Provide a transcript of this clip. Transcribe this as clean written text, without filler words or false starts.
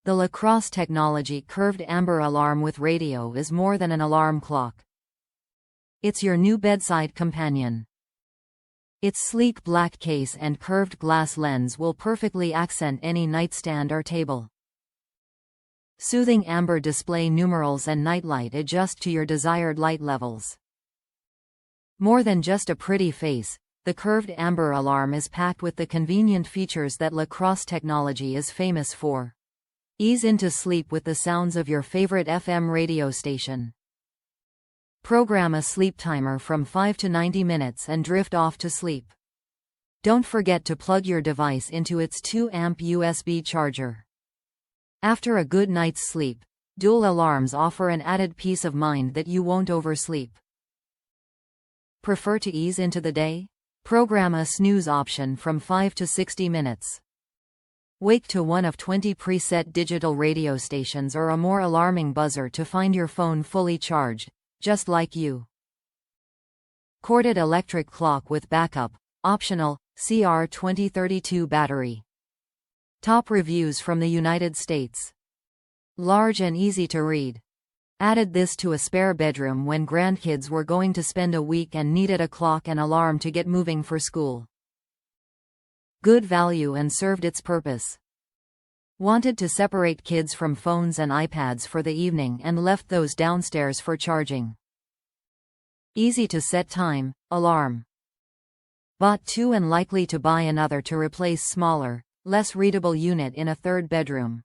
The Crosse Technology curved amber alarm with radio is more than an alarm clock. It's your new bedside companion. Its sleek black case and curved glass lens will perfectly accent any nightstand or table. Soothing amber display numerals and nightlight adjust to your desired light levels. More than just a pretty face, the curved amber alarm is packed with the convenient features that Crosse Technology is famous for. Ease into sleep with the sounds of your favorite FM radio station. Program a sleep timer from 5 to 90 minutes and drift off to sleep. Don't forget to plug your device into its 2-amp USB charger. After a good night's sleep, dual alarms offer an added peace of mind that you won't oversleep. Prefer to ease into the day? Program a snooze option from 5 to 60 minutes. Wake to one of 20 preset digital radio stations or a more alarming buzzer to find your phone fully charged, just like you. Corded electric clock with backup, optional, CR 2032 battery. Top reviews from the United States. Large and easy to read. Added this to a spare bedroom when grandkids were going to spend a week and needed a clock and alarm to get moving for school. Good value and served its purpose. Wanted to separate kids from phones and iPads for the evening and left those downstairs for charging. Easy to set time, alarm. Bought two and likely to buy another to replace smaller, less readable unit in a third bedroom.